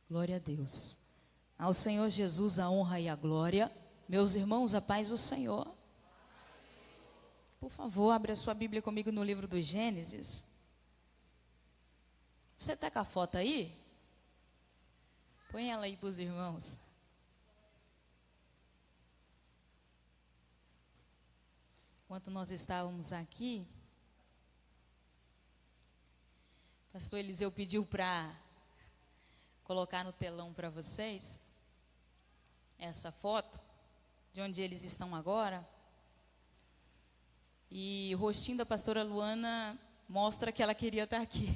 Glória a Deus. Ao Senhor Jesus a honra e a glória. Meus irmãos, a paz do Senhor. Por favor, abra a sua Bíblia comigo no livro do Gênesis. Você está com a foto aí? Põe ela aí para os irmãos. Enquanto nós estávamos aqui, o pastor Eliseu pediu para colocar no telão para vocês essa foto de onde eles estão agora. E o rostinho da pastora Luana mostra que ela queria estar aqui.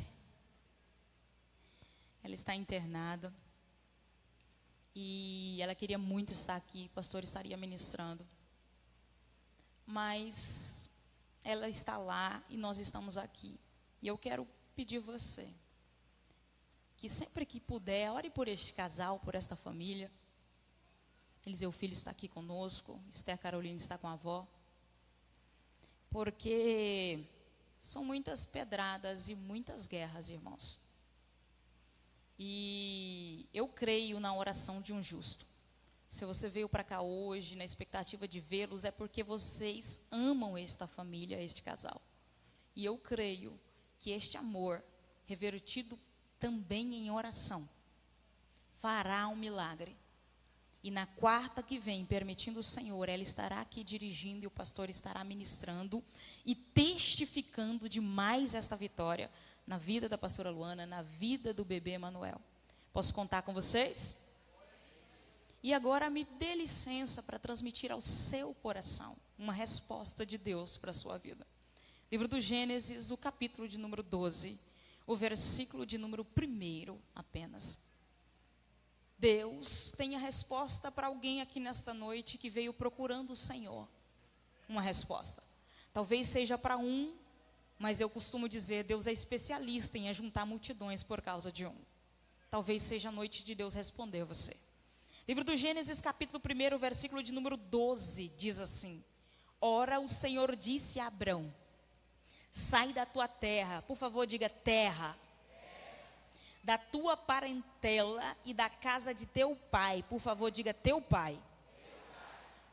Ela está internada e ela queria muito estar aqui, o pastor estaria ministrando. Mas ela está lá e nós estamos aqui. E eu quero pedir você que sempre que puder, ore por este casal, por esta família. Eliseu Filho está aqui conosco, Esther Carolina está com a avó. Porque são muitas pedradas e muitas guerras, irmãos. E eu creio na oração de um justo. Se você veio para cá hoje na expectativa de vê-los, é porque vocês amam esta família, este casal. E eu creio que este amor, revertido também em oração, fará um milagre. E na quarta que vem, permitindo o Senhor, ela estará aqui dirigindo e o pastor estará ministrando e testificando demais esta vitória na vida da pastora Luana, na vida do bebê Emanuel. Posso contar com vocês? E agora me dê licença para transmitir ao seu coração uma resposta de Deus para a sua vida. Livro do Gênesis, o capítulo de número 12, o versículo de número 1 apenas. Deus tem a resposta para alguém aqui nesta noite que veio procurando o Senhor. Uma resposta. Talvez seja para um, mas eu costumo dizer, Deus é especialista em ajuntar multidões por causa de um. Talvez seja a noite de Deus responder você. Livro do Gênesis, capítulo 1, versículo de número 12, diz assim: Ora, o Senhor disse a Abrão: sai da tua terra, por favor diga terra, da tua parentela e da casa de teu pai, por favor diga teu pai,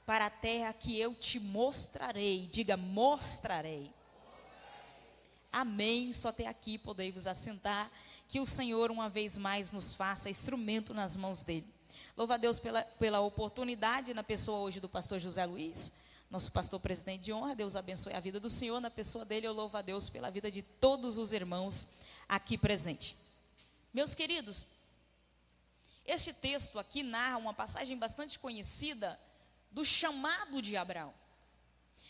para a terra que eu te mostrarei, diga mostrarei. Amém, só até aqui podei vos assentar, que o Senhor uma vez mais nos faça instrumento nas mãos dele. Louva a Deus pela oportunidade, na pessoa hoje do pastor José Luiz, nosso pastor presidente de honra. Deus abençoe a vida do Senhor, na pessoa dele eu louvo a Deus pela vida de todos os irmãos aqui presentes. Meus queridos, este texto aqui narra uma passagem bastante conhecida do chamado de Abraão.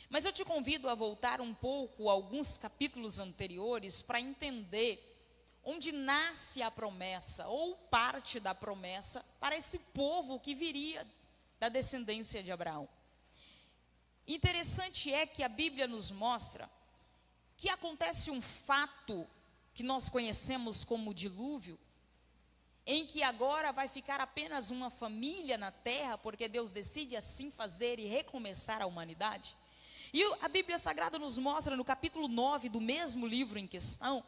Mas eu te convido a voltar um pouco a alguns capítulos anteriores para entender onde nasce a promessa, ou parte da promessa, para esse povo que viria da descendência de Abraão. Interessante é que a Bíblia nos mostra que acontece um fato que nós conhecemos como dilúvio, em que agora vai ficar apenas uma família na terra, porque Deus decide assim fazer e recomeçar a humanidade. E a Bíblia Sagrada nos mostra no capítulo 9 do mesmo livro em questão,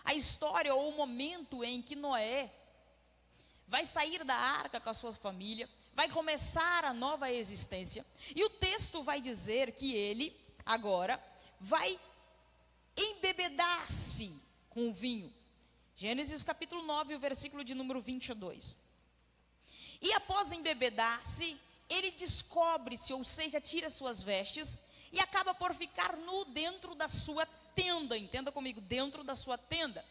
a história ou o momento em que Noé vai sair da arca com a sua família, vai começar a nova existência, e o texto vai dizer que ele agora vai embebedar-se com o vinho. Gênesis capítulo 9, o versículo de número 22. E após embebedar-se, ele descobre-se, ou seja, tira suas vestes, e acaba por ficar nu dentro da sua tenda. Entenda comigo, dentro da sua tenda.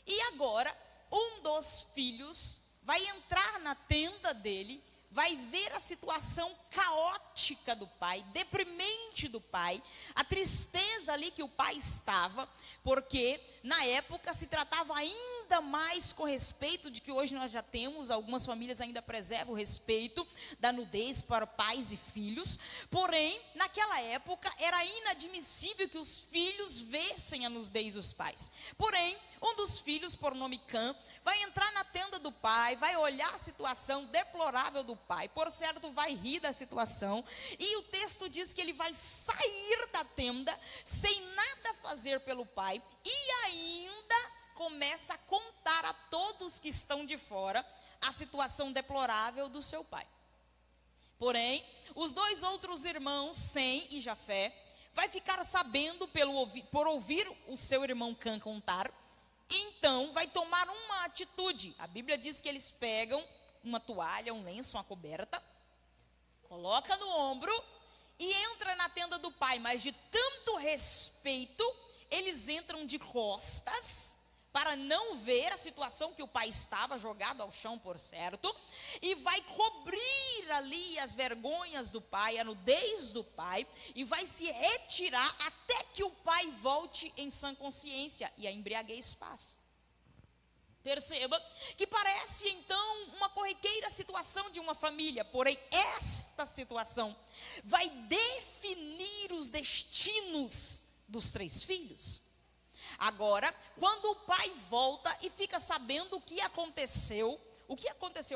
E agora, um dos filhos vai entrar na tenda dele, vai ver a situação caótica do pai, deprimente do pai, a tristeza ali que o pai estava, porque na época se tratava ainda mais com respeito de que hoje nós já temos, algumas famílias ainda preservam o respeito da nudez para pais e filhos, porém naquela época era inadmissível que os filhos vissem a nudez dos pais. Porém, um dos filhos, por nome Cã, vai entrar na tenda do pai, vai olhar a situação deplorável do pai, por certo vai rir da situação, e o texto diz que ele vai sair da tenda sem nada fazer pelo pai, e ainda começa a contar a todos que estão de fora a situação deplorável do seu pai. Porém, os dois outros irmãos, Sem e Jafé, vai ficar sabendo por ouvir o seu irmão Cã contar, então vai tomar uma atitude. A Bíblia diz que eles pegam uma toalha, um lenço, uma coberta, coloca no ombro e entra na tenda do pai, mas de tanto respeito, eles entram de costas, para não ver a situação que o pai estava jogado ao chão, por certo, e vai cobrir ali as vergonhas do pai, a nudez do pai, e vai se retirar até que o pai volte em sã consciência e a embriaguez passa. Perceba que parece então uma corriqueira situação de uma família, porém esta situação vai definir os destinos dos 3 filhos. Agora, quando o pai volta e fica sabendo o que aconteceu,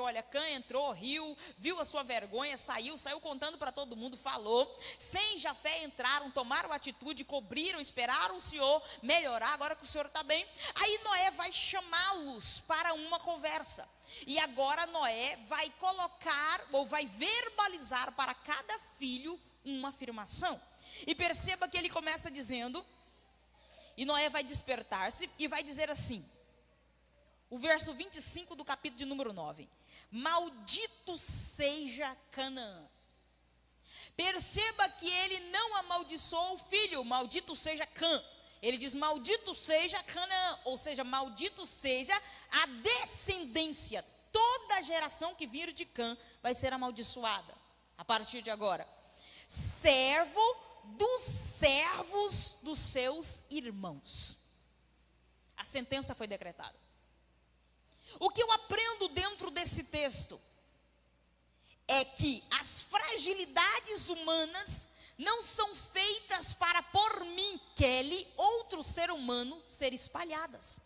olha, Cã entrou, riu, viu a sua vergonha, saiu contando para todo mundo, falou. Sem e Jafé entraram, tomaram atitude, cobriram, esperaram o Senhor melhorar, agora que o Senhor está bem. Aí Noé vai chamá-los para uma conversa. E agora Noé vai colocar, ou vai verbalizar para cada filho uma afirmação. E perceba que ele começa dizendo, e Noé vai despertar-se e vai dizer assim, o verso 25 do capítulo de número 9. Maldito seja Canaã. Perceba que ele não amaldiçoou o filho, maldito seja Cã. Ele diz maldito seja Canaã, ou seja, maldito seja a descendência. Toda a geração que vir de Cã vai ser amaldiçoada, a partir de agora. Servo dos servos dos seus irmãos. A sentença foi decretada. O que eu aprendo dentro desse texto é que as fragilidades humanas não são feitas para, por mim, Kelly, outro ser humano, ser espalhadas.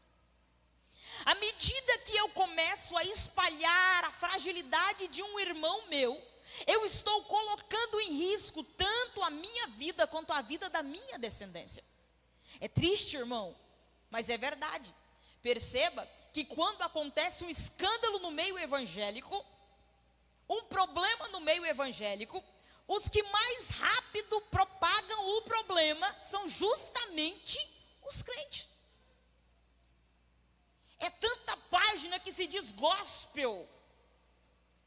À medida que eu começo a espalhar a fragilidade de um irmão meu, eu estou colocando em risco tanto a minha vida quanto a vida da minha descendência. É triste, irmão, mas é verdade. Perceba que quando acontece um escândalo no meio evangélico, um problema no meio evangélico, os que mais rápido propagam o problema são justamente os crentes. É tanta página que se diz gospel,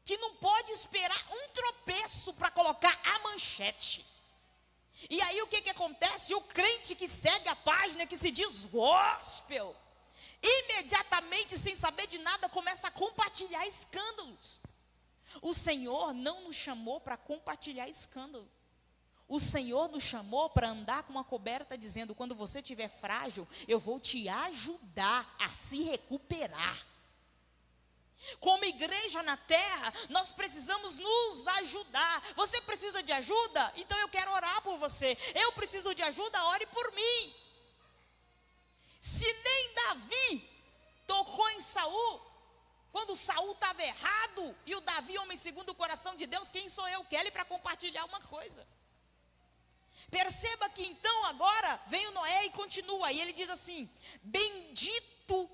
que não pode esperar um tropeço para colocar a manchete. E aí o que acontece? O crente que segue a página que se diz gospel, imediatamente, sem saber de nada, começa a compartilhar escândalos. O Senhor não nos chamou para compartilhar escândalo. O Senhor nos chamou para andar com uma coberta dizendo, quando você estiver frágil, eu vou te ajudar a se recuperar. Como igreja na terra, nós precisamos nos ajudar. Você precisa de ajuda? Então eu quero orar por você. Eu preciso de ajuda, ore por mim. Se nem Davi tocou em Saul, quando Saul estava errado, e o Davi, homem segundo o coração de Deus, quem sou eu, Kelly, para compartilhar uma coisa? Perceba que então agora vem o Noé e continua, e ele diz assim, bendito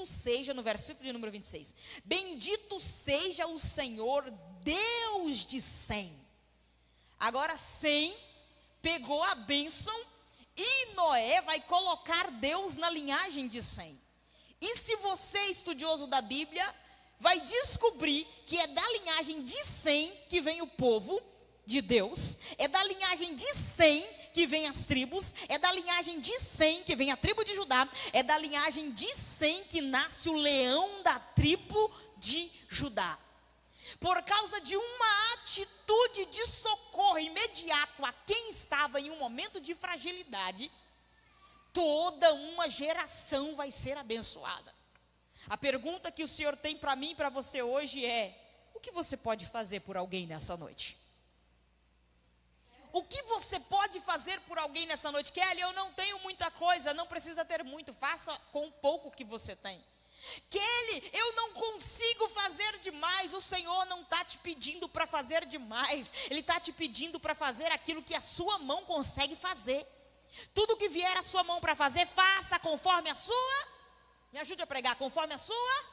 seja, no versículo de número 26, bendito seja o Senhor, Deus de Sem. Agora Sem pegou a bênção, e Noé vai colocar Deus na linhagem de Sem. E se você é estudioso da Bíblia, vai descobrir que é da linhagem de Sem que vem o povo de Deus, é da linhagem de Sem que vem as tribos, é da linhagem de Sem que vem a tribo de Judá, é da linhagem de Sem que nasce o leão da tribo de Judá. Por causa de uma atitude de socorro imediato a quem estava em um momento de fragilidade, toda uma geração vai ser abençoada. A pergunta que o Senhor tem para mim e para você hoje é: o que você pode fazer por alguém nessa noite? O que você pode fazer por alguém nessa noite? Kelly, eu não tenho muita coisa, não precisa ter muito, faça com o pouco que você tem. Kelly, eu não consigo fazer demais. O Senhor não está te pedindo para fazer demais, Ele está te pedindo para fazer aquilo que a sua mão consegue fazer. Tudo que vier à sua mão para fazer, faça conforme a sua, me ajude a pregar, conforme a sua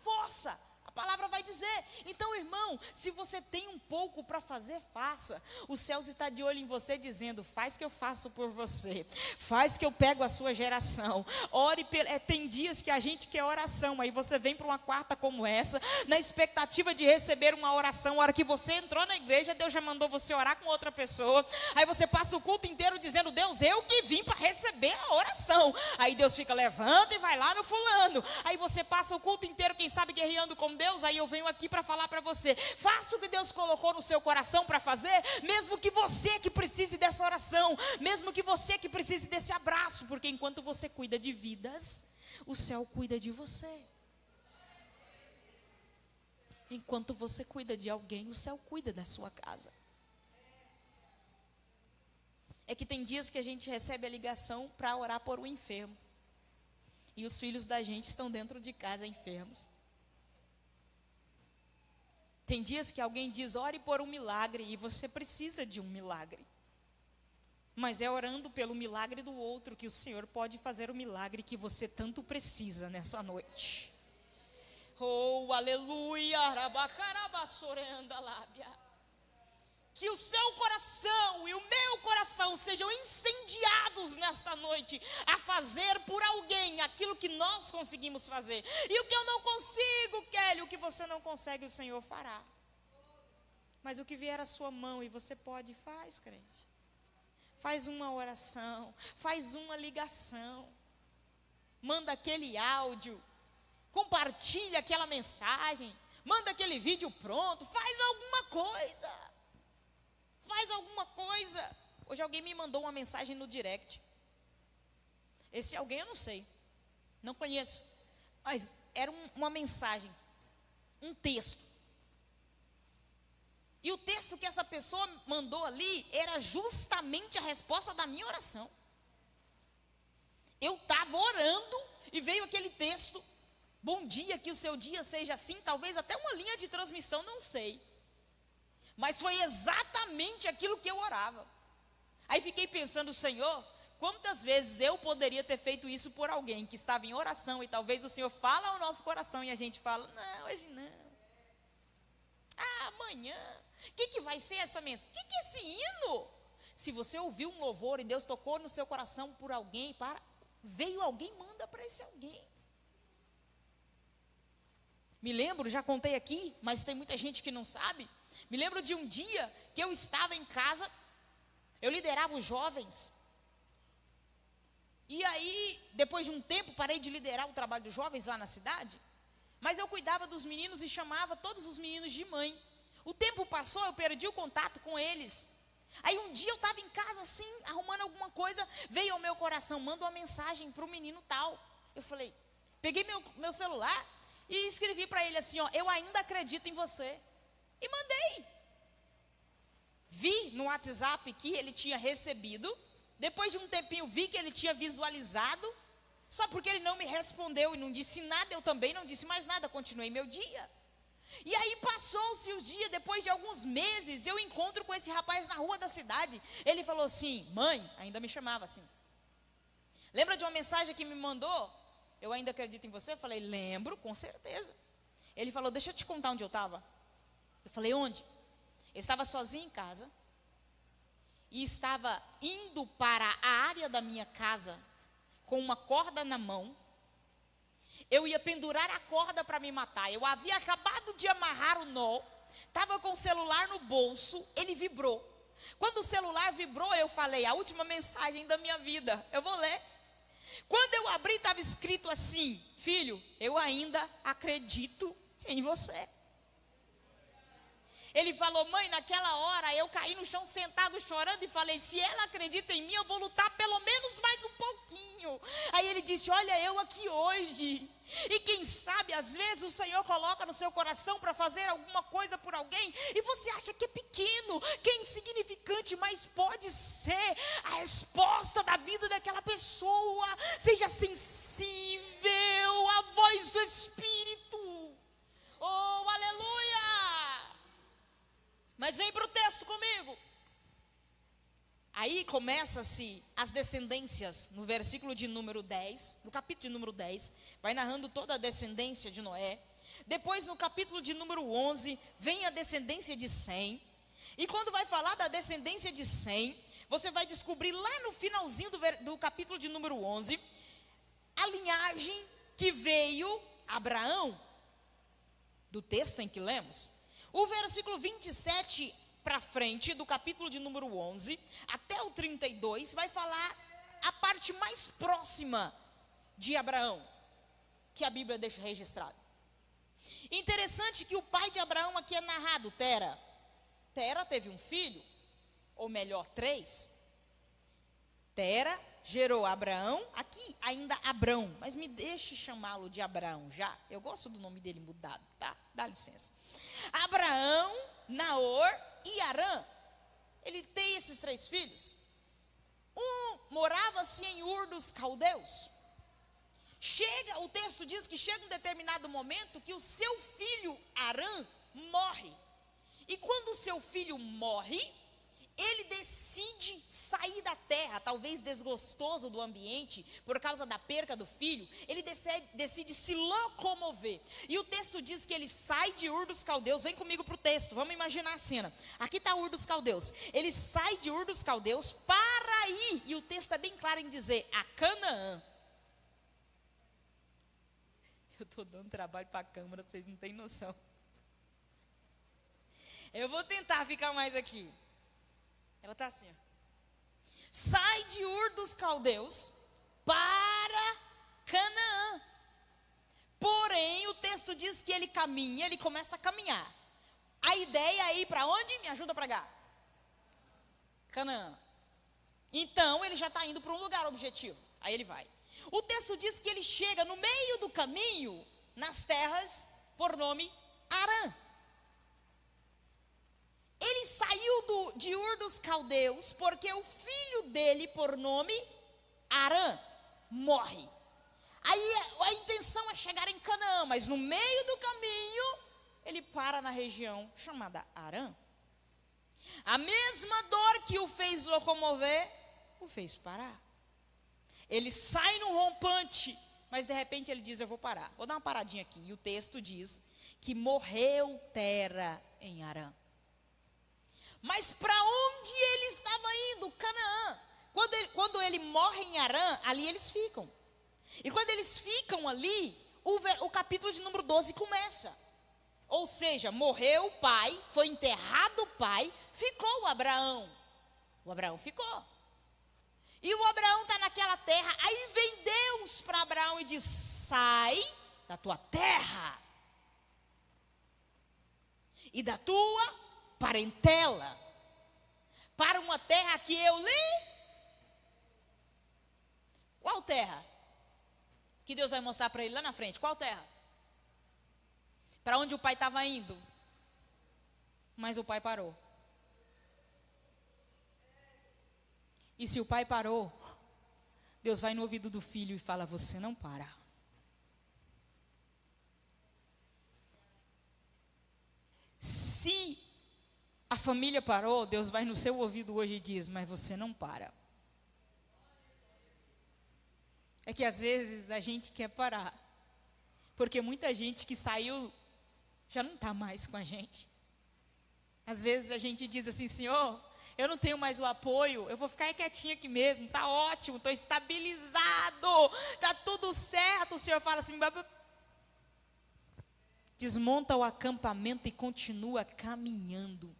força. A palavra vai dizer. Então, irmão, se você tem um pouco para fazer, faça. Os céus estão de olho em você dizendo, faz que eu faço por você. Faz que eu pego a sua geração. Ore, tem dias que a gente quer oração, aí você vem para uma quarta como essa, na expectativa de receber uma oração. A hora que você entrou na igreja, Deus já mandou você orar com outra pessoa. Aí você passa o culto inteiro dizendo, Deus, eu que vim para receber a oração. Aí Deus fica, levanta e vai lá no fulano. Aí você passa o culto inteiro, quem sabe guerreando com Deus. Aí eu venho aqui para falar para você, faça o que Deus colocou no seu coração para fazer, mesmo que você que precise dessa oração, mesmo que você que precise desse abraço, porque enquanto você cuida de vidas, o céu cuida de você. Enquanto você cuida de alguém, o céu cuida da sua casa. É que tem dias que a gente recebe a ligação para orar por um enfermo, e os filhos da gente estão dentro de casa enfermos. Tem dias que alguém diz, ore por um milagre, e você precisa de um milagre. Mas é orando pelo milagre do outro que o Senhor pode fazer o milagre que você tanto precisa nessa noite. Oh, aleluia! Que o seu coração e o meu coração sejam incendiados nesta noite a fazer por alguém aquilo que nós conseguimos fazer. E o que eu não consigo, Kelly, o que você não consegue, o Senhor fará. Mas o que vier à sua mão e você pode, faz, crente. Faz uma oração, faz uma ligação. Manda aquele áudio, compartilha aquela mensagem, manda aquele vídeo pronto, faz alguma coisa. Faz alguma coisa. Hoje alguém me mandou uma mensagem no direct. Esse alguém eu não sei, não conheço, mas era uma mensagem, um texto. E o texto que essa pessoa mandou ali era justamente a resposta da minha oração. Eu estava orando e veio aquele texto. Bom dia, que o seu dia seja assim. Talvez até uma linha de transmissão, não sei. Mas foi exatamente aquilo que eu orava. Aí fiquei pensando, Senhor, quantas vezes eu poderia ter feito isso por alguém que estava em oração, e talvez o Senhor fala ao nosso coração e a gente fala, não, hoje não. Ah, amanhã. O que vai ser essa mensagem? O que é esse hino? Se você ouviu um louvor e Deus tocou no seu coração por alguém, veio alguém, manda para esse alguém. Me lembro, já contei aqui, mas tem muita gente que não sabe. Me lembro de um dia que eu estava em casa, eu liderava os jovens. E aí, depois de um tempo, parei de liderar o trabalho dos jovens lá na cidade. Mas eu cuidava dos meninos e chamava todos os meninos de mãe. O tempo passou, eu perdi o contato com eles. Aí um dia eu estava em casa assim, arrumando alguma coisa, veio ao meu coração, manda uma mensagem para o menino tal. Eu falei, peguei meu celular e escrevi para ele assim, ó, eu ainda acredito em você. E mandei. Vi no WhatsApp que ele tinha recebido. Depois de um tempinho vi que ele tinha visualizado. Só porque ele não me respondeu e não disse nada, eu também não disse mais nada, continuei meu dia. E aí passou-se os dias, depois de alguns meses, eu encontro com esse rapaz na rua da cidade. Ele falou assim, mãe, ainda me chamava assim. Lembra de uma mensagem que me mandou? Eu ainda acredito em você? Eu falei, lembro, com certeza. Ele falou, deixa eu te contar onde eu estava. Eu falei, onde? Eu estava sozinho em casa. E estava indo para a área da minha casa com uma corda na mão. Eu ia pendurar a corda para me matar. Eu havia acabado de amarrar o nó. Estava com o celular no bolso. Ele vibrou. Quando o celular vibrou, eu falei, a última mensagem da minha vida. Eu vou ler. Quando eu abri, estava escrito assim, filho, eu ainda acredito em você. Ele falou, mãe, naquela hora eu caí no chão sentado chorando e falei, se ela acredita em mim, eu vou lutar pelo menos mais um pouquinho. Aí ele disse, olha eu aqui hoje. E quem sabe, às vezes o Senhor coloca no seu coração para fazer alguma coisa por alguém, e você acha que é pequeno, que é insignificante, mas pode ser a resposta da vida daquela pessoa. Seja sensível à voz do Espírito. Oh, aleluia! Mas vem para o texto comigo. Aí começa-se as descendências, no versículo de número 10, no capítulo de número 10, vai narrando toda a descendência de Noé. Depois no capítulo de número 11, vem a descendência de Sem. E quando vai falar da descendência de Sem, você vai descobrir lá no finalzinho do capítulo de número 11, a linhagem que veio Abraão, do texto em que lemos. O versículo 27 para frente, do capítulo de número 11, até o 32, vai falar a parte mais próxima de Abraão, que a Bíblia deixa registrado. Interessante que o pai de Abraão aqui é narrado, Tera. Tera teve um filho, ou melhor, 3. Tera gerou Abraão, aqui ainda Abrão, mas me deixe chamá-lo de Abraão já. Eu gosto do nome dele mudado, tá? Dá licença. Abraão, Naor e Harã. Ele tem esses 3 filhos. Morava-se em Ur dos Caldeus. O texto diz que chega um determinado momento que o seu filho Harã morre. E quando o seu filho morre, ele decide sair da terra, talvez desgostoso do ambiente, por causa da perca do filho, ele decide se locomover. E o texto diz que ele sai de Ur dos Caldeus, vem comigo para o texto, vamos imaginar a cena. Aqui está Ur dos Caldeus, ele sai de Ur dos Caldeus para ir, e o texto é bem claro em dizer, a Canaã. Eu estou dando trabalho para a câmera, vocês não têm noção. Eu vou tentar ficar mais aqui. Ela está assim, ó. Sai de Ur dos Caldeus para Canaã. Porém, o texto diz que ele caminha, ele começa a caminhar. A ideia é ir para onde? Me ajuda para cá. Canaã. Então, ele já está indo para um lugar objetivo. Aí ele vai. O texto diz que ele chega no meio do caminho, nas terras, por nome Harã. Ele saiu de Ur dos Caldeus, porque o filho dele, por nome Harã, morre. Aí a intenção é chegar em Canaã, mas no meio do caminho, ele para na região chamada Harã. A mesma dor que o fez locomover, o fez parar. Ele sai no rompante, mas de repente ele diz, eu vou parar. Vou dar uma paradinha aqui. E o texto diz que morreu Tera em Harã. Mas para onde ele estava indo? Canaã. Quando ele morre em Harã, ali eles ficam. E quando eles ficam ali, o capítulo de número 12 começa. Ou seja, morreu o pai, foi enterrado o pai, ficou o Abraão. O Abraão ficou. E o Abraão está naquela terra, aí vem Deus para Abraão e diz, sai da tua terra e da tua parentela, para uma terra que eu lhe... Qual terra? Que Deus vai mostrar para ele lá na frente, qual terra? Para onde o pai estava indo. Mas o pai parou. E se o pai parou, Deus vai no ouvido do filho e fala, você não para. Se a família parou, Deus vai no seu ouvido hoje e diz, mas você não para. É que às vezes a gente quer parar, porque muita gente que saiu já não está mais com a gente. Às vezes a gente diz assim, Senhor, eu não tenho mais o apoio, eu vou ficar quietinho aqui mesmo, está ótimo, estou estabilizado, está tudo certo. O Senhor fala assim, desmonta o acampamento e continua caminhando.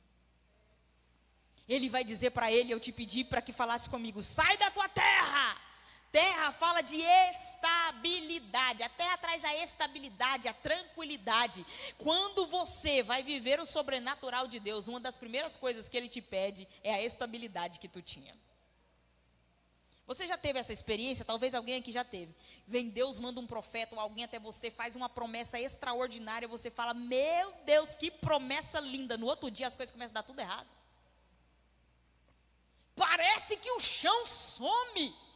Ele vai dizer para ele, eu te pedi para que falasse comigo, sai da tua terra. Terra fala de estabilidade, a terra traz a estabilidade, a tranquilidade. Quando você vai viver o sobrenatural de Deus, uma das primeiras coisas que Ele te pede é a estabilidade que tu tinha. Você já teve essa experiência? Talvez alguém aqui já teve. Vem Deus, manda um profeta ou alguém até você, faz uma promessa extraordinária, você fala, meu Deus, que promessa linda. No outro dia as coisas começam a dar tudo errado. Parece que o chão some.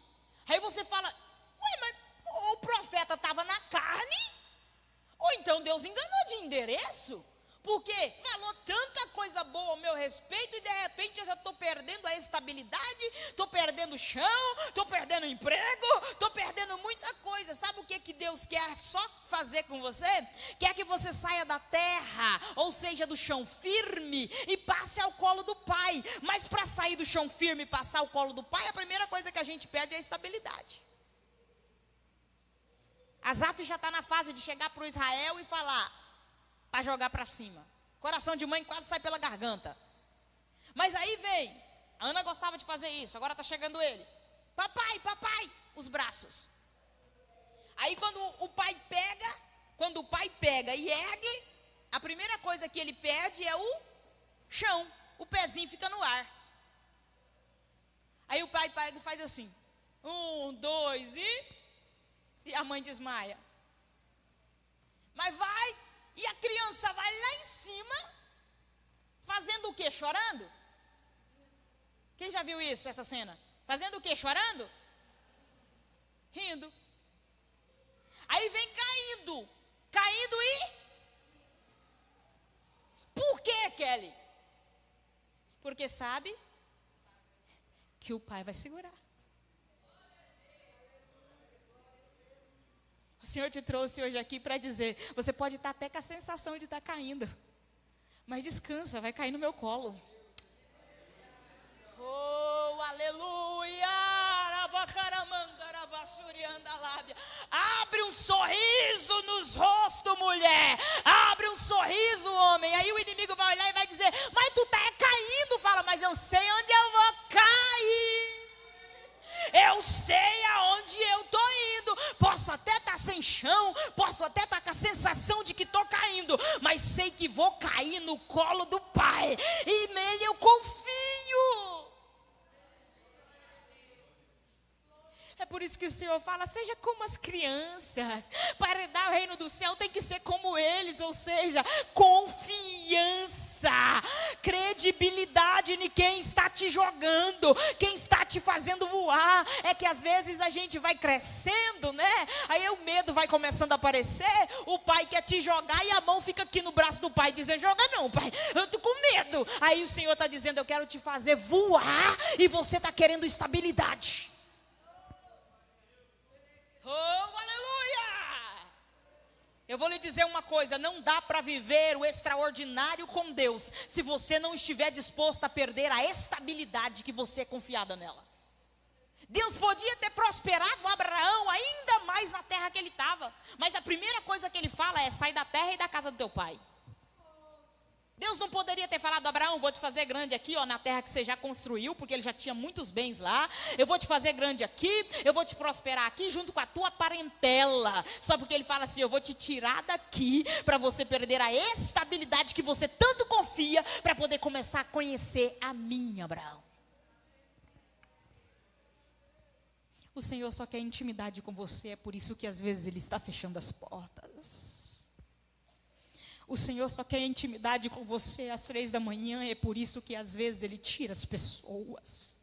Aí você fala, ué, mas o profeta estava na carne? Ou então Deus enganou de endereço? Porque falou tanta coisa boa ao meu respeito e de repente eu já estou perdendo a estabilidade, estou perdendo o chão, estou perdendo o emprego, estou perdendo muita coisa. Sabe o que Deus quer só fazer com você? Quer que você saia da terra, ou seja, do chão firme, e passe ao colo do Pai. Mas para sair do chão firme e passar ao colo do Pai, a primeira coisa que a gente perde é a estabilidade. Asaf já está na fase de chegar para o Israel e falar, para jogar para cima. Coração de mãe quase sai pela garganta. Mas aí vem, a Ana gostava de fazer isso, agora está chegando ele. Papai, papai, os braços. Aí quando o pai pega e ergue, a primeira coisa que ele perde é o chão. O pezinho fica no ar. Aí o pai pega e faz assim. 1, 2 e a mãe desmaia. Mas vai, e a criança vai lá em cima, fazendo o quê? Chorando? Quem já viu isso, essa cena? Fazendo o quê? Chorando? Rindo. Aí vem caindo e... Por quê, Kelly? Porque sabe que o pai vai segurar. O Senhor te trouxe hoje aqui para dizer, você pode estar até com a sensação de estar caindo, mas descansa, vai cair no meu colo. Oh, aleluia! Abre um sorriso nos rostos, mulher. Abre um sorriso, homem. Aí o inimigo vai olhar e vai dizer, mas tu tá caindo. Fala, mas eu sei onde eu vou cair. Eu sei aonde eu tô indo. Posso até estar sem chão, posso até estar com a sensação de que tô caindo, mas sei que vou cair no colo do Pai. E nele eu confio. É por isso que o Senhor fala, seja como as crianças. Para herdar o reino do céu tem que ser como eles, ou seja, confiança, credibilidade em quem está te jogando, quem está te fazendo voar. É que às vezes a gente vai crescendo, né? Aí o medo vai começando a aparecer, o pai quer te jogar e a mão fica aqui no braço do pai, dizendo, joga não, pai, eu tô com medo. Aí o Senhor está dizendo, eu quero te fazer voar, e você está querendo estabilidade. Oh, aleluia! Eu vou lhe dizer uma coisa, não dá para viver o extraordinário com Deus se você não estiver disposto a perder a estabilidade que você é confiada nela. Deus podia ter prosperado Abraão ainda mais na terra que ele estava, mas a primeira coisa que ele fala é, sai da terra e da casa do teu pai. Deus não poderia ter falado, Abraão, vou te fazer grande aqui, ó, na terra que você já construiu, porque ele já tinha muitos bens lá. Eu vou te fazer grande aqui, eu vou te prosperar aqui, junto com a tua parentela. Só porque ele fala assim, eu vou te tirar daqui, para você perder a estabilidade que você tanto confia, para poder começar a conhecer a mim, Abraão. O Senhor só quer intimidade com você, é por isso que às vezes Ele está fechando as portas. O Senhor só quer intimidade com você às 3 da manhã, é por isso que às vezes Ele tira as pessoas.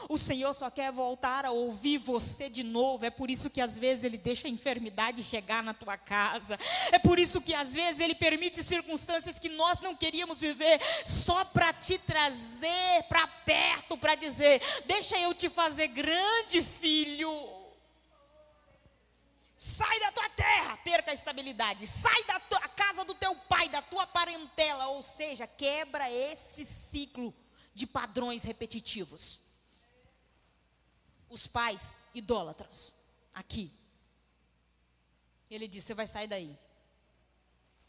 O Senhor só quer voltar a ouvir você de novo, é por isso que às vezes Ele deixa a enfermidade chegar na tua casa. É por isso que às vezes Ele permite circunstâncias que nós não queríamos viver, só para te trazer para perto, para dizer, deixa eu te fazer grande, filho. Sai da tua terra, perca a estabilidade. Sai da casa do teu pai, da tua parentela. Ou seja, quebra esse ciclo de padrões repetitivos. Os pais idólatras, aqui. Ele disse, você vai sair daí.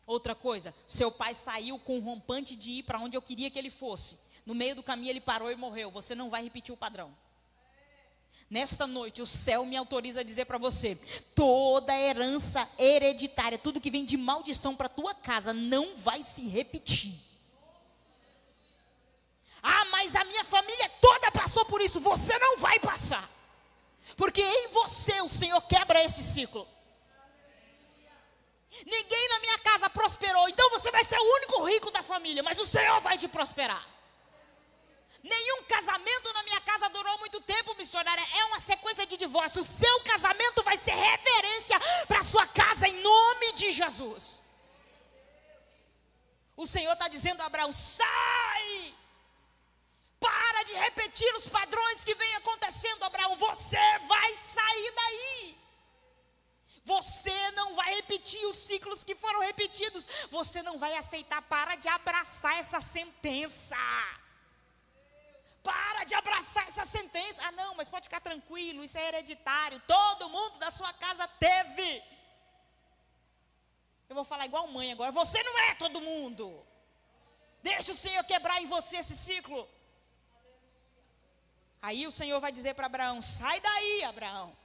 Outra coisa, seu pai saiu com um rompante de ir para onde eu queria que ele fosse. No meio do caminho ele parou e morreu. Você não vai repetir o padrão. Nesta noite o céu me autoriza a dizer para você, toda herança hereditária, tudo que vem de maldição para a tua casa não vai se repetir. Ah, mas a minha família toda passou por isso. Você não vai passar, porque em você o Senhor quebra esse ciclo. Ninguém na minha casa prosperou, então você vai ser o único rico da família, mas o Senhor vai te prosperar. Nenhum casamento na minha casa durou muito tempo, missionária. É uma sequência de divórcio. O seu casamento vai ser referência para a sua casa, em nome de Jesus. O Senhor está dizendo a Abraão: sai! Para de repetir os padrões que vem acontecendo, Abraão. Você vai sair daí. Você não vai repetir os ciclos que foram repetidos. Você não vai aceitar. Para de abraçar essa sentença. Para de abraçar essa sentença. Ah, não, mas pode ficar tranquilo, isso é hereditário. Todo mundo da sua casa teve. Eu vou falar igual mãe agora. Você não é todo mundo. Deixa o Senhor quebrar em você esse ciclo. Aí o Senhor vai dizer para Abraão: sai daí, Abraão.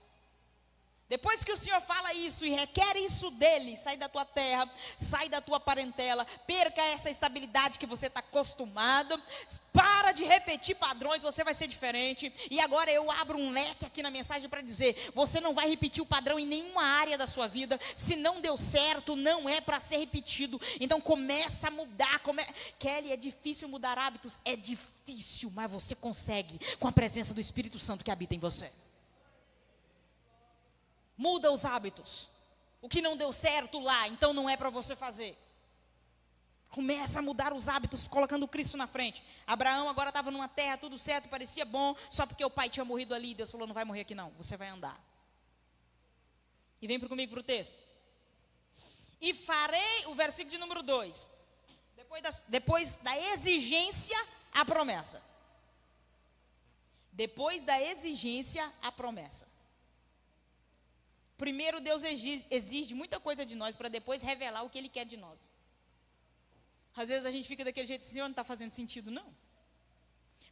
Depois que o Senhor fala isso e requer isso dele: sai da tua terra, sai da tua parentela, perca essa estabilidade que você está acostumado, para de repetir padrões, você vai ser diferente. E agora eu abro um leque aqui na mensagem para dizer: você não vai repetir o padrão em nenhuma área da sua vida. Se não deu certo, não é para ser repetido. Então começa a mudar. Kelly, é difícil mudar hábitos? É difícil, mas você consegue com a presença do Espírito Santo que habita em você. Muda os hábitos. O que não deu certo lá, então não é para você fazer. Começa a mudar os hábitos, colocando Cristo na frente. Abraão agora estava numa terra, tudo certo, parecia bom, só porque o pai tinha morrido ali. Deus falou: não vai morrer aqui não, você vai andar. E vem comigo para o texto. E farei, o versículo de número 2. Depois da exigência, a promessa. Depois da exigência, a promessa. Primeiro Deus exige muita coisa de nós para depois revelar o que Ele quer de nós. Às vezes a gente fica daquele jeito: Senhor, não está fazendo sentido não.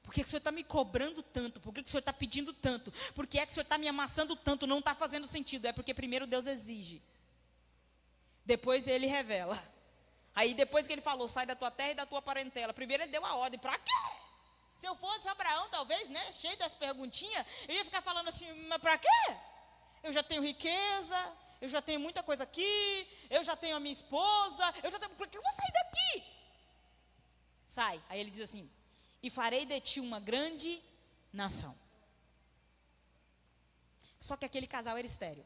Por que o Senhor está me cobrando tanto? Por que o Senhor está pedindo tanto? Por que é que o Senhor está me amassando tanto? Não está fazendo sentido. É porque primeiro Deus exige. Depois Ele revela. Aí depois que Ele falou: sai da tua terra e da tua parentela. Primeiro Ele deu a ordem. Para quê? Se eu fosse Abraão, talvez, né, cheio das perguntinhas, eu ia ficar falando assim: mas para quê? Eu já tenho riqueza, eu já tenho muita coisa aqui, eu já tenho a minha esposa, por que eu vou sair daqui? Sai. Aí ele diz assim: e farei de ti uma grande nação. Só que aquele casal era estéril.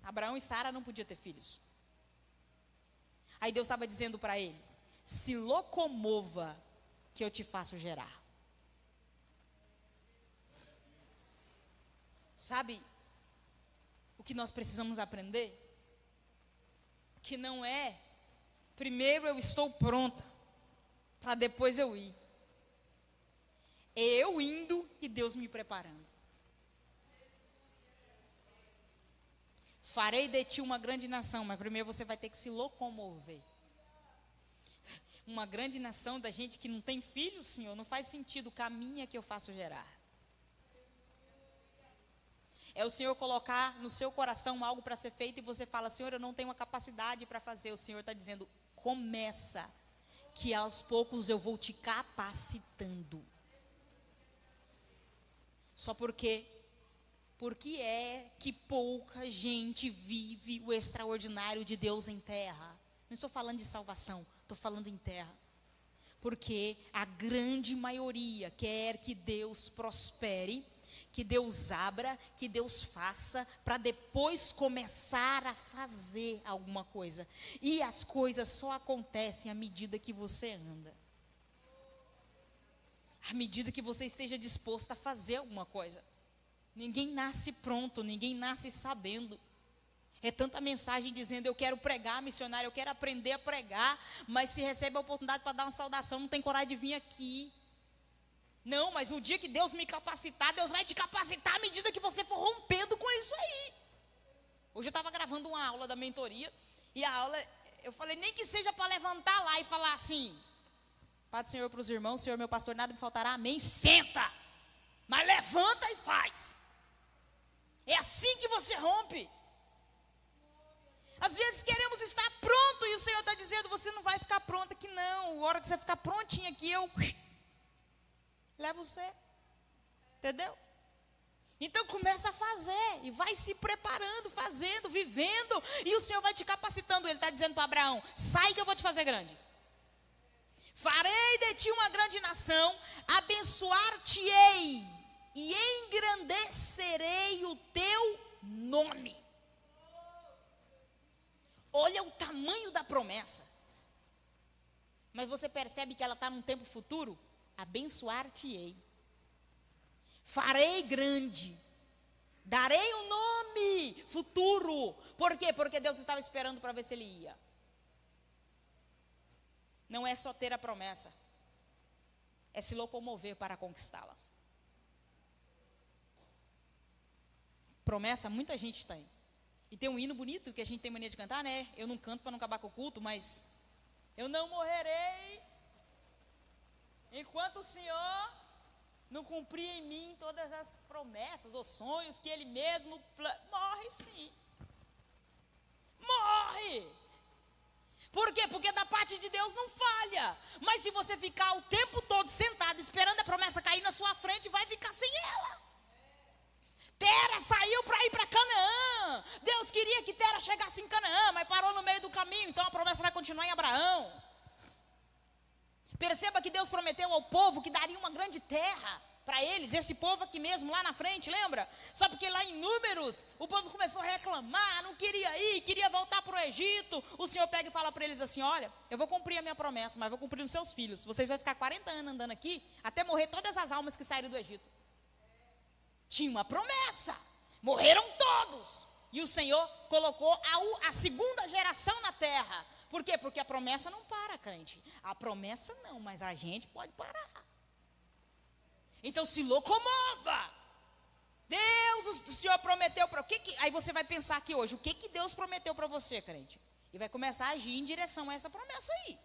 Abraão e Sara não podiam ter filhos. Aí Deus estava dizendo para ele: se locomova que eu te faço gerar. Sabe o que nós precisamos aprender? Que não é primeiro eu estou pronta para depois eu ir. É eu indo e Deus me preparando. Farei de ti uma grande nação, mas primeiro você vai ter que se locomover. Uma grande nação da gente que não tem filho, Senhor, não faz sentido. Caminha que eu faço gerar. É o Senhor colocar no seu coração algo para ser feito e você fala: Senhor, eu não tenho a capacidade para fazer. O Senhor está dizendo: começa, que aos poucos eu vou te capacitando. Só porque é que pouca gente vive o extraordinário de Deus em terra. Não estou falando de salvação, estou falando em terra. Porque a grande maioria quer que Deus prospere, que Deus abra, que Deus faça, para depois começar a fazer alguma coisa. E as coisas só acontecem à medida que você anda. À medida que você esteja disposto a fazer alguma coisa. Ninguém nasce pronto, ninguém nasce sabendo. É tanta mensagem dizendo: eu quero pregar, missionário, eu quero aprender a pregar, mas se recebe a oportunidade para dar uma saudação, não tem coragem de vir aqui. Não, mas o dia que Deus me capacitar, Deus vai te capacitar à medida que você for rompendo com isso aí. Hoje eu estava gravando uma aula da mentoria, e a aula, eu falei: nem que seja para levantar lá e falar assim: Pai do Senhor para os irmãos, Senhor meu pastor, nada me faltará, amém. Senta, mas levanta e faz. É assim que você rompe. Às vezes queremos estar pronto e o Senhor está dizendo: você não vai ficar pronto aqui não. A hora que você ficar prontinho aqui, eu levo você. Entendeu? Então começa a fazer e vai se preparando, fazendo, vivendo, e o Senhor vai te capacitando. Ele está dizendo para Abraão: sai que eu vou te fazer grande. Farei de ti uma grande nação, abençoar-te-ei e engrandecerei o teu nome. Olha o tamanho da promessa. mas você percebe que ela está num tempo futuro? Abençoar-te-ei, farei grande, darei um nome futuro. Por quê? Porque Deus estava esperando para ver se ele ia. Não é só ter a promessa, é se locomover para conquistá-la. Promessa muita gente tem. E tem um hino bonito que a gente tem mania de cantar, né? Eu não canto para não acabar com o culto, mas eu não morrerei enquanto o Senhor não cumprir em mim todas as promessas ou sonhos que Ele mesmo morre sim. Morre! Por quê? Porque da parte de Deus não falha. Mas se você ficar o tempo todo sentado esperando a promessa cair na sua frente, vai ficar sem ela. Tera saiu para ir para Canaã. Deus queria que Tera chegasse em Canaã, mas parou no meio do caminho. Então a promessa vai continuar em Abraão. Perceba que Deus prometeu ao povo que daria uma grande terra para eles. Esse povo aqui mesmo, lá na frente, lembra? Só porque lá em Números, o povo começou a reclamar, não queria ir, queria voltar para o Egito. O Senhor pega e fala para eles assim: olha, eu vou cumprir a minha promessa, mas vou cumprir nos seus filhos. Vocês vão ficar 40 anos andando aqui, até morrer todas as almas que saíram do Egito. Tinha uma promessa, morreram todos. E o Senhor colocou a segunda geração na terra. Por quê? Porque a promessa não para, crente. A promessa não, mas a gente pode parar. Então se locomova. Deus, o Senhor prometeu para... Aí você vai pensar aqui hoje, o que Deus prometeu para você, crente? E vai começar a agir em direção a essa promessa aí.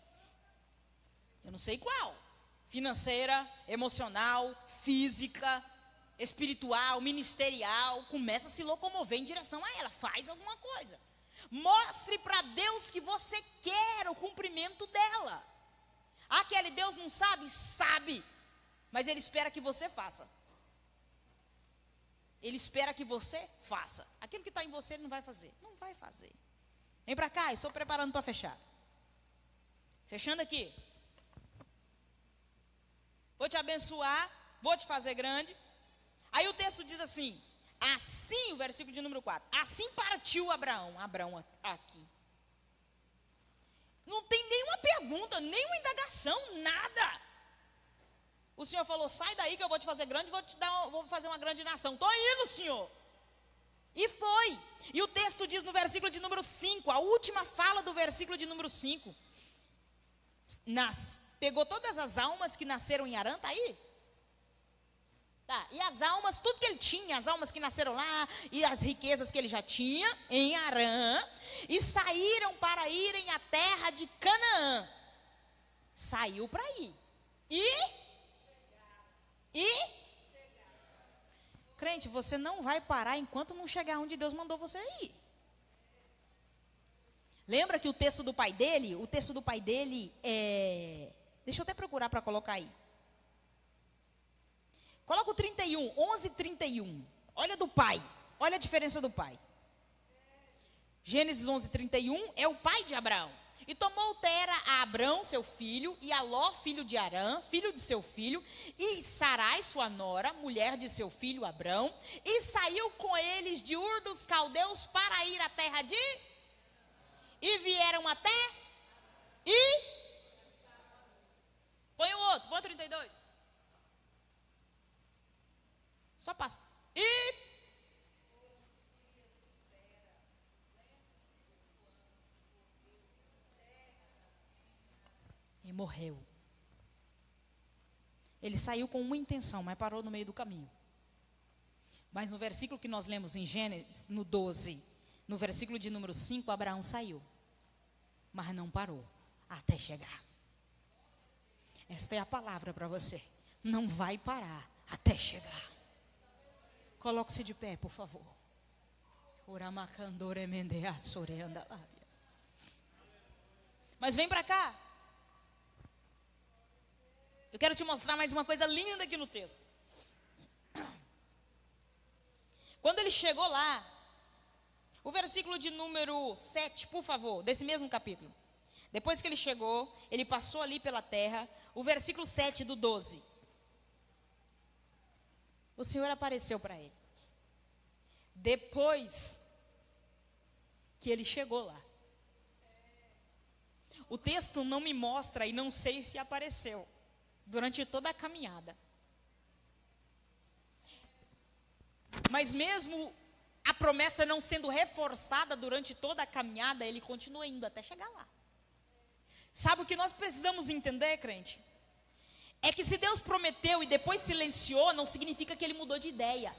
Eu não sei qual. Financeira, emocional, física, espiritual, ministerial. Começa a se locomover em direção a ela. Faz alguma coisa. Mostre para Deus que você quer o cumprimento dela. Aquele Deus não sabe? Sabe. Mas Ele espera que você faça. Ele espera que você faça. Aquilo que está em você, Ele não vai fazer. Não vai fazer. Vem para cá, estou preparando para fechar. Fechando aqui. Vou te abençoar, vou te fazer grande. Aí o texto diz assim, assim, o versículo de número 4. Assim partiu Abraão aqui. Não tem nenhuma pergunta, nenhuma indagação, nada. O Senhor falou, sai daí que eu vou te fazer grande, vou fazer uma grande nação. Estou indo, Senhor. E foi. E o texto diz no versículo de número 5, a última fala do versículo de número 5. Pegou todas as almas que nasceram em Harã, está aí? Tá, e as almas, tudo que ele tinha, as almas que nasceram lá, e as riquezas que ele já tinha em Harã, e saíram para irem à terra de Canaã. Saiu para ir. Crente, você não vai parar enquanto não chegar onde Deus mandou você ir. Lembra que o texto do pai dele é... Deixa eu até procurar para colocar aí. Coloca o 31, 11:31. Olha do pai, olha a diferença do pai. Gênesis 11:31 é o pai de Abraão. E tomou Tera a Abrão, seu filho, e a Ló, filho de Harã, filho de seu filho, e Sarai, sua nora, mulher de seu filho Abrão, e saiu com eles de Ur dos Caldeus para ir à terra de... E vieram até... Põe o outro, põe o 32. Só passa. E morreu. Ele saiu com uma intenção, mas parou no meio do caminho. Mas no versículo que nós lemos em Gênesis, no 12, no versículo de número 5, Abraão saiu. Mas não parou até chegar. Esta é a palavra para você. Não vai parar até chegar. Coloque-se de pé, por favor. Mas vem para cá. Eu quero te mostrar mais uma coisa linda aqui no texto. Quando ele chegou lá, o versículo de número 7, por favor, desse mesmo capítulo. Depois que ele chegou, ele passou ali pela terra, o versículo 7 do 12. O Senhor apareceu para ele. Depois que ele chegou lá. O texto não me mostra e não sei se apareceu durante toda a caminhada. Mas mesmo a promessa não sendo reforçada durante toda a caminhada, ele continua indo até chegar lá. Sabe o que nós precisamos entender, crente? É que se Deus prometeu e depois silenciou, não significa que ele mudou de ideia.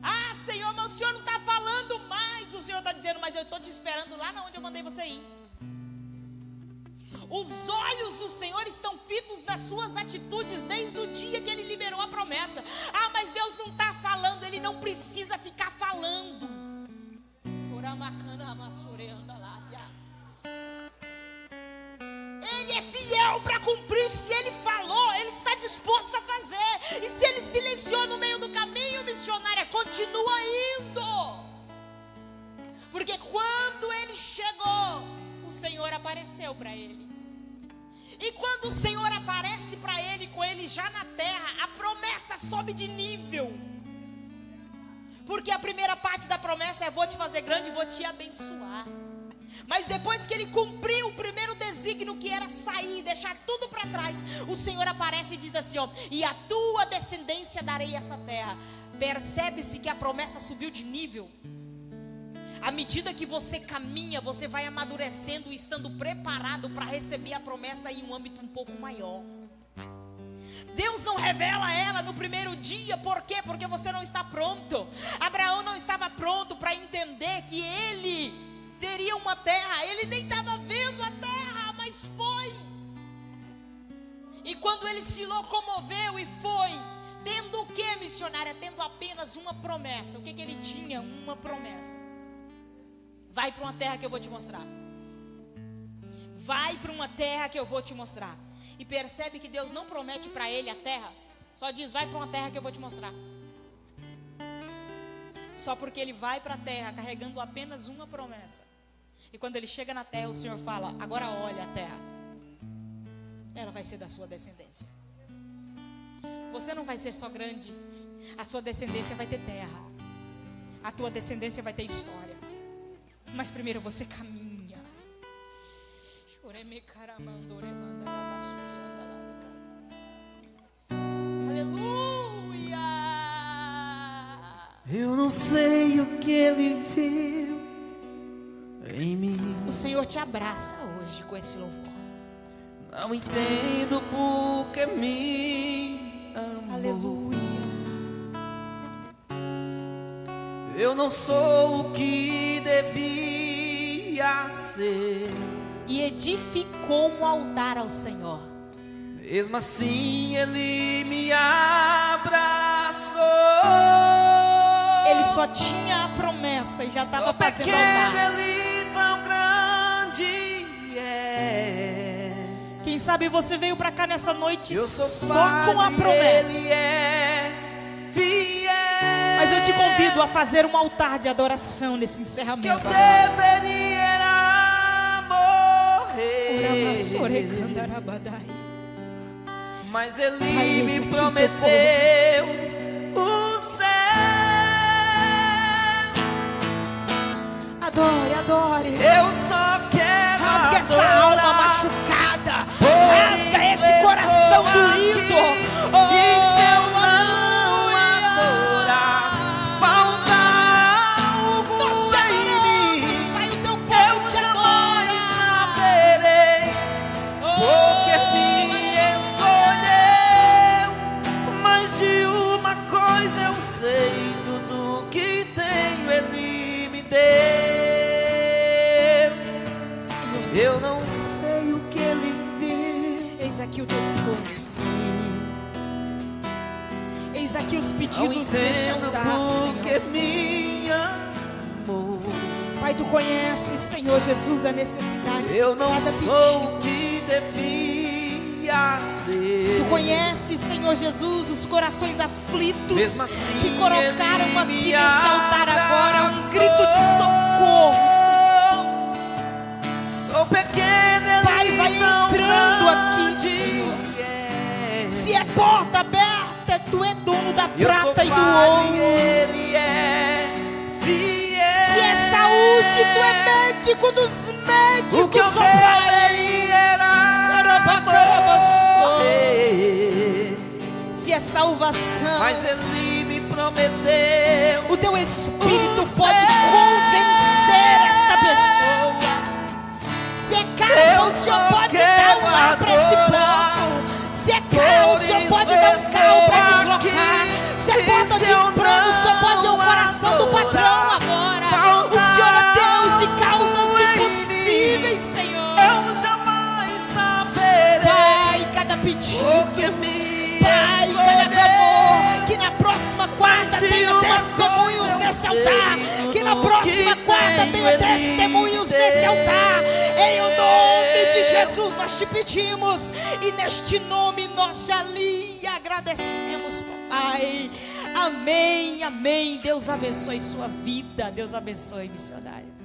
Ah, Senhor, mas o Senhor não está falando mais. O Senhor está dizendo, mas eu estou te esperando lá onde eu mandei você ir. Os olhos do Senhor estão fitos nas suas atitudes desde o dia que Ele liberou a promessa. Ah, mas Deus não está falando, Ele não precisa ficar falando. Ele é fiel para cumprir. Se Ele falou, Ele está disposto a fazer. E se Ele silenciou no meio do caminho, missionária, continua indo. Porque quando Ele chegou, o Senhor apareceu para ele. E quando o Senhor aparece para ele, com ele já na terra, a promessa sobe de nível. Porque a primeira parte da promessa é: vou te fazer grande, vou te abençoar. Mas depois que ele cumpriu o primeiro desígnio, que era sair, deixar tudo para trás, o Senhor aparece e diz assim, ó: e a tua descendência darei essa terra. Percebe-se que a promessa subiu de nível. À medida que você caminha, você vai amadurecendo e estando preparado para receber a promessa em um âmbito um pouco maior. Deus não revela ela no primeiro dia. Por quê? Porque você não está pronto. Abraão não estava pronto para entender que ele teria uma terra. Ele nem estava vendo a terra, mas foi. E quando ele se locomoveu e foi, tendo o que, missionária? Tendo apenas uma promessa. O que ele tinha? Uma promessa. Vai para uma terra que eu vou te mostrar. Vai para uma terra que eu vou te mostrar. E percebe que Deus não promete para ele a terra. Só diz, vai para uma terra que eu vou te mostrar. Só porque ele vai para a terra carregando apenas uma promessa. E quando ele chega na terra, o Senhor fala, agora olha a terra. Ela vai ser da sua descendência. Você não vai ser só grande. A sua descendência vai ter terra. A tua descendência vai ter história. Mas primeiro você caminha. Aleluia. Eu não sei o que Ele viu em mim. O Senhor te abraça hoje com esse louvor. Não entendo porque me amou. Aleluia. Eu não sou o que devia ser. E edificou um altar ao Senhor. Mesmo assim Ele me abraçou. Ele só tinha a promessa e já estava fazendo altar. Ele tão grande é. Quem sabe você veio para cá nessa noite Eu sou só com a promessa. Ele é fiel. Mas eu te convido a fazer um altar de adoração nesse encerramento. Que eu deveria morrer. Mas Ele me prometeu o céu. Adore, adore. Eu só quero rasga essa adorar. alma machucada. Rasga esse coração doído. E se eu não adorar, falta algo em mim. Pai, o teu Eu povo te jamais adora. saberei, porque me escolheu. Mas de uma coisa eu sei, tudo que tenho Ele me deu. Eu não sei o que Ele viu. Eis aqui o teu povo. Eis aqui os Não pedidos deste entendo altar, porque Senhor. me amou. Pai, tu conheces, Senhor Jesus, a necessidade Eu de não cada sou pedido. o que devia ser. Tu conheces, Senhor Jesus, os corações aflitos Mesmo assim, que colocaram Ele aqui me nesse altar agora um abraçou. grito de socorro, Senhor. Sou pequeno, Ele Pai, vai não entrando aqui, grande Senhor. é. Se é porta aberta, tu é dono da Eu sou prata e do pai, ouro. Ele é fiel. Se é saúde, tu é médico dos médicos. salvação. Mas Ele me prometeu. O teu Espírito pode convencer esta pessoa. Se é casa, o Senhor pode dar um lar para esse povo. Se é carro, o Senhor pode dar um carro para deslocar. Se é porta de emprego, o Senhor pode ir ao coração do patrão agora. O Senhor é Deus de causas impossíveis, Senhor. Eu jamais saberei. Pai, cada pedido, Pai, cada clamor, que na próxima quarta tenha testemunhos nesse altar. Que na próxima quarta tenha testemunhos nesse altar. Em o nome de Jesus nós te pedimos. E neste nome nós já lhe agradecemos, Pai. Amém, amém. Deus abençoe sua vida. Deus abençoe, missionário.